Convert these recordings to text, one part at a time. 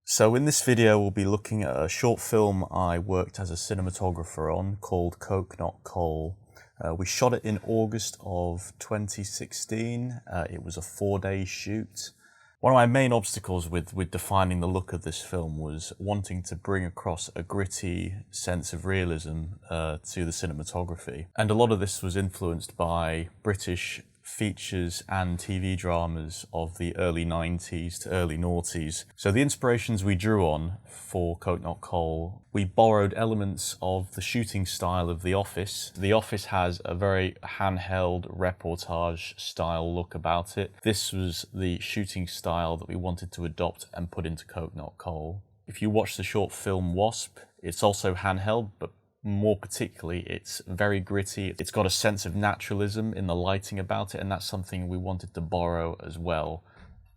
So in this video we'll be looking at a short film I worked as a cinematographer on called Coke Not Coal. We shot it in August of 2016. It was a 4-day shoot. One of my main obstacles with defining the look of this film was wanting to bring across a gritty sense of realism to the cinematography. And a lot of this was influenced by British features and TV dramas of the early 90s to early noughties. So the inspirations we drew on for Coke Not Coal, we borrowed elements of the shooting style of The Office. The Office has a very handheld reportage style look about it. This was the shooting style that we wanted to adopt and put into Coke Not Coal. If you watch the short film Wasp, it's also handheld, but more particularly, it's very gritty. It's got a sense of naturalism in the lighting about it, and that's something we wanted to borrow as well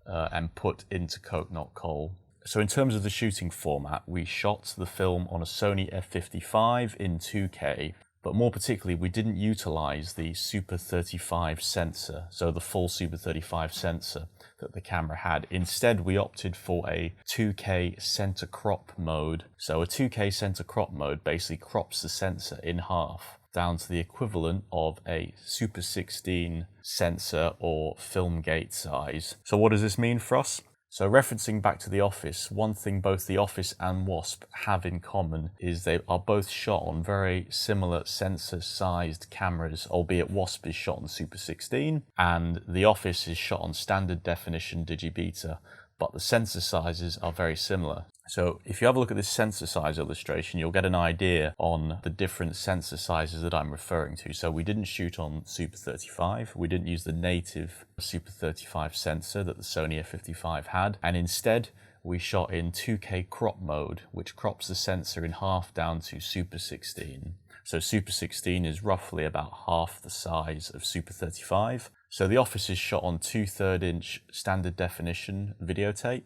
and put into Coke Not Coal. So in terms of the shooting format, we shot the film on a Sony f55 in 2K, but more particularly, we didn't utilize the Super 35 sensor, so the full Super 35 sensor that the camera had. Instead, we opted for a 2K center crop mode. So a 2K center crop mode basically crops the sensor in half down to the equivalent of a Super 16 sensor or film gate size. So what does this mean for us? So referencing back to The Office, one thing both The Office and Wasp have in common is they are both shot on very similar sensor-sized cameras, albeit Wasp is shot on Super 16 and The Office is shot on standard definition digibeta, but the sensor sizes are very similar. So if you have a look at this sensor size illustration, you'll get an idea on the different sensor sizes that I'm referring to. So we didn't shoot on Super 35, we didn't use the native Super 35 sensor that the Sony f55 had, and instead we shot in 2K crop mode, which crops the sensor in half down to Super 16. So Super 16 is roughly about half the size of Super 35. So The Office is shot on 2/3 inch standard definition videotape,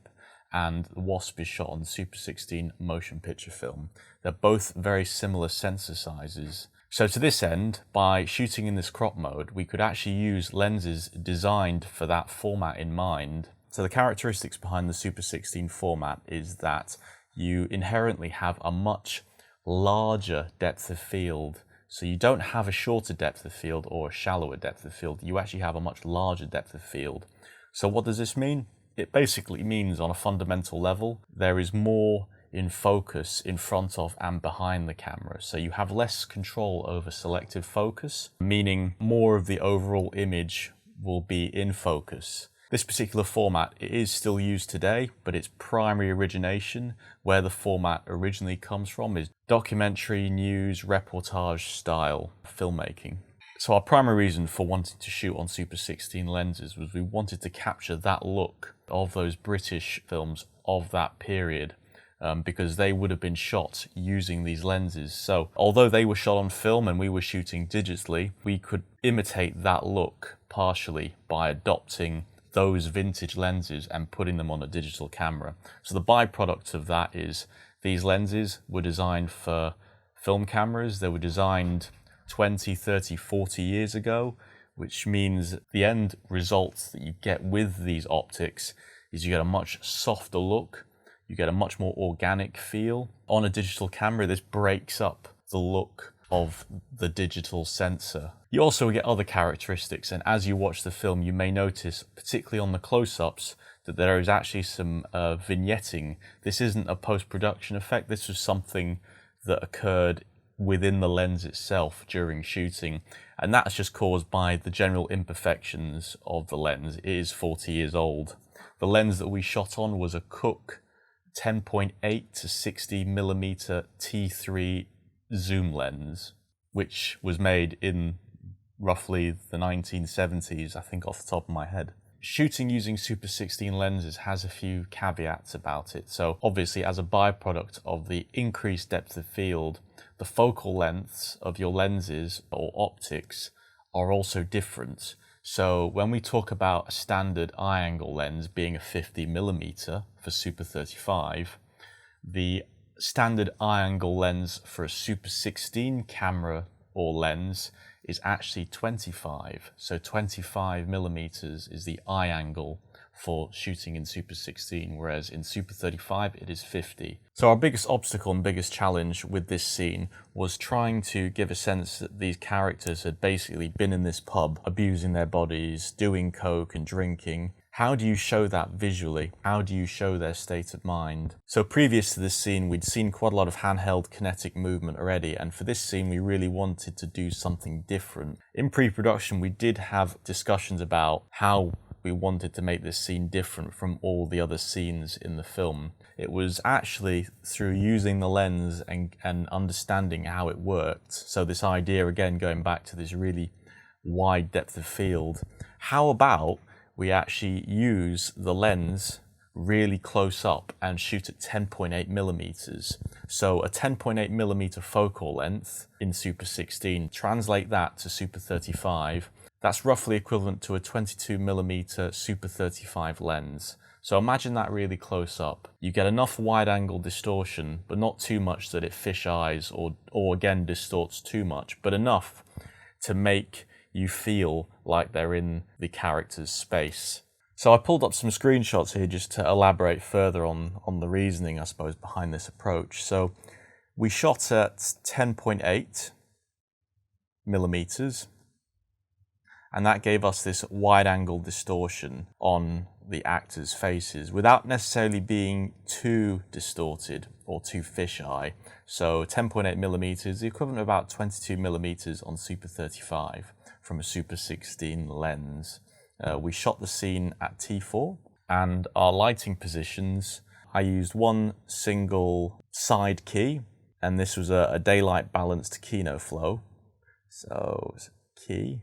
and the Wasp is shot on Super 16 motion picture film. They're both very similar sensor sizes. So to this end, by shooting in this crop mode, we could actually use lenses designed for that format in mind. So the characteristics behind the Super 16 format is that you inherently have a much larger depth of field. So you don't have a shorter depth of field or a shallower depth of field. You actually have a much larger depth of field. So what does this mean? It basically means on a fundamental level, there is more in focus in front of and behind the camera. So you have less control over selective focus, meaning more of the overall image will be in focus. This particular format is still used today, but its primary origination, where the format originally comes from, is documentary, news, reportage style filmmaking. So our primary reason for wanting to shoot on Super 16 lenses was we wanted to capture that look of those British films of that period, because they would have been shot using these lenses. So although they were shot on film and we were shooting digitally, we could imitate that look partially by adopting those vintage lenses and putting them on a digital camera. So the byproduct of that is these lenses were designed for film cameras. They were designed 20, 30, 40 years ago, which means the end results that you get with these optics is you get a much softer look, you get a much more organic feel. On a digital camera, this breaks up the look of the digital sensor. You also get other characteristics, and as you watch the film, you may notice, particularly on the close-ups, that there is actually some vignetting. This isn't a post-production effect, this was something that occurred within the lens itself during shooting, and that's just caused by the general imperfections of the lens. It is 40 years old. The lens that we shot on was a Cooke 10.8 to 60 millimeter T3 zoom lens, which was made in roughly the 1970s, I think off the top of my head. Shooting using Super 16 lenses has a few caveats about it. So obviously, as a byproduct of the increased depth of field, the focal lengths of your lenses or optics are also different. So when we talk about a standard eye angle lens being a 50 millimeter for Super 35, the standard eye angle lens for a Super 16 camera or lens is actually 25. So 25 millimeters is the eye angle for shooting in Super 16, whereas in Super 35 it is 50. So our biggest obstacle and biggest challenge with this scene was trying to give a sense that these characters had basically been in this pub, abusing their bodies, doing coke and drinking. How do you show that visually? How do you show their state of mind? So previous to this scene, we'd seen quite a lot of handheld kinetic movement already, and for this scene, we really wanted to do something different. In pre-production, we did have discussions about how we wanted to make this scene different from all the other scenes in the film. It was actually through using the lens and understanding how it worked. So this idea, again, going back to this really wide depth of field, how about we actually use the lens really close up and shoot at 10.8 millimeters. So a 10.8 millimeter focal length in Super 16, translate that to Super 35, that's roughly equivalent to a 22 millimeter Super 35 lens. So imagine that really close up. You get enough wide angle distortion, but not too much that it fish eyes or again distorts too much, but enough to make you feel like they're in the character's space. So I pulled up some screenshots here just to elaborate further on the reasoning, I suppose, behind this approach. So we shot at 10.8 millimeters, and that gave us this wide angle distortion on the actors' faces without necessarily being too distorted or too fisheye. So 10.8 millimeters, the equivalent of about 22 millimeters on Super 35 from a Super 16 lens. We shot the scene at T4, and our lighting positions, I used one single side key, and this was a daylight balanced Kino flow. So key,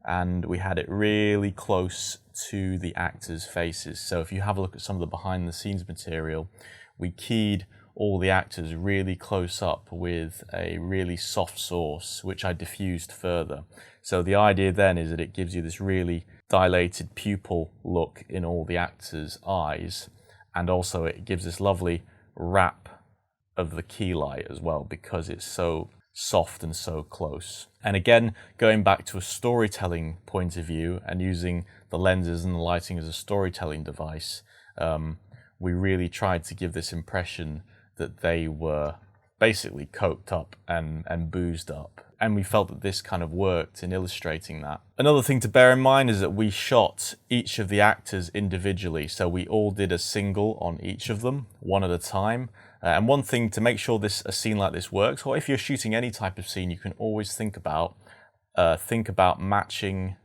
and we had it really close to the actors' faces. So if you have a look at some of the behind the scenes material, we keyed all the actors really close up with a really soft source, which I diffused further. So the idea then is that it gives you this really dilated pupil look in all the actors' eyes, and also it gives this lovely wrap of the key light as well, because it's so soft and so close. And again, going back to a storytelling point of view and using the lenses and the lighting as a storytelling device, we really tried to give this impression that they were basically coked up and boozed up. And we felt that this kind of worked in illustrating that. Another thing to bear in mind is that we shot each of the actors individually. So we all did a single on each of them, one at a time. And one thing to make sure a scene like this works, or if you're shooting any type of scene, you can always think about matching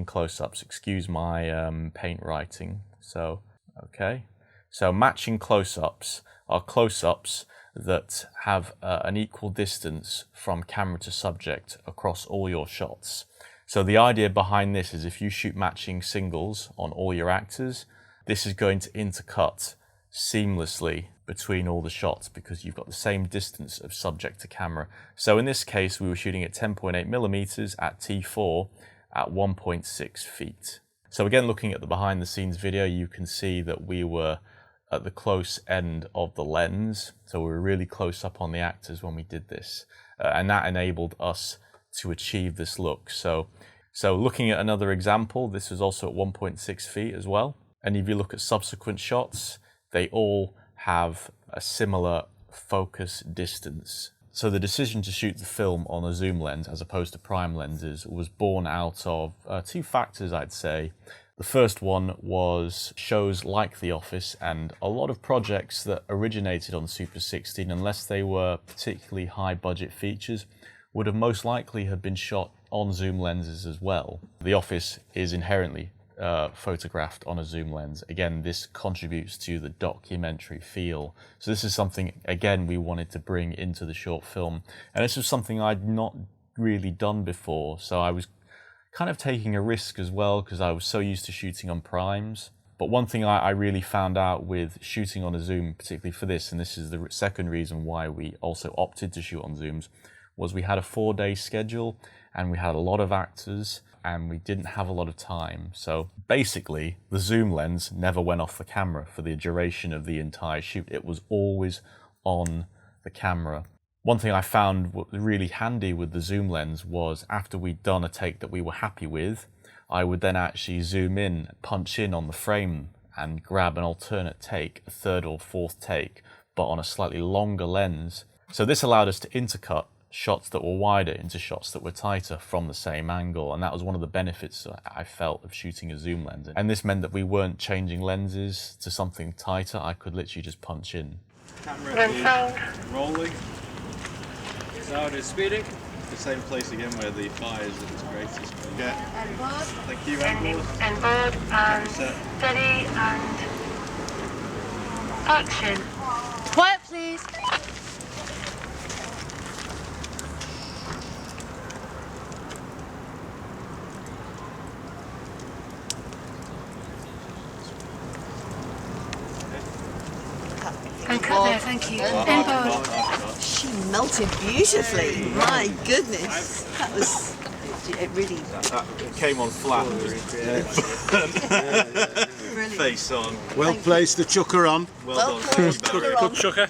close-ups. Excuse my paint writing. So, okay. So matching close-ups are close-ups that have an equal distance from camera to subject across all your shots. So the idea behind this is if you shoot matching singles on all your actors, this is going to intercut seamlessly between all the shots because you've got the same distance of subject to camera. So in this case, we were shooting at 10.8 millimeters at T4 at 1.6 feet. So again, looking at the behind the scenes video, you can see that we were at the close end of the lens. So we were really close up on the actors when we did this. And that enabled us to achieve this look. So looking at another example, this was also at 1.6 feet as well. And if you look at subsequent shots, they all have a similar focus distance. So the decision to shoot the film on a zoom lens as opposed to prime lenses was born out of two factors, I'd say. The first one was shows like The Office and a lot of projects that originated on Super 16, unless they were particularly high budget features, would have most likely have been shot on zoom lenses as well. The Office is inherently photographed on a zoom lens. Again, this contributes to the documentary feel. So this is something, again, we wanted to bring into the short film. And this was something I'd not really done before. So I was kind of taking a risk as well because I was so used to shooting on primes. But one thing I really found out with shooting on a zoom, particularly for this, and this is the second reason why we also opted to shoot on zooms, was we had a 4-day schedule and we had a lot of actors and we didn't have a lot of time. So basically, the zoom lens never went off the camera for the duration of the entire shoot. It was always on the camera. One thing I found really handy with the zoom lens was after we'd done a take that we were happy with, I would then actually zoom in, punch in on the frame and grab an alternate take, a third or fourth take, but on a slightly longer lens. So this allowed us to intercut shots that were wider into shots that were tighter from the same angle, and that was one of the benefits I felt of shooting a zoom lens. And this meant that we weren't changing lenses to something tighter. I could literally just punch in. Camera rolling. Sound is speeding. The same place again where the fire is at its greatest. Yeah. And board. Thank you, Arnold. And board and steady and action. Quiet, please. And cut there, thank you. And board. She melted beautifully. My goodness, that was it. Really It came on flat. brilliant. Face on. Well placed, the chucker on. Well done. Good Chucker.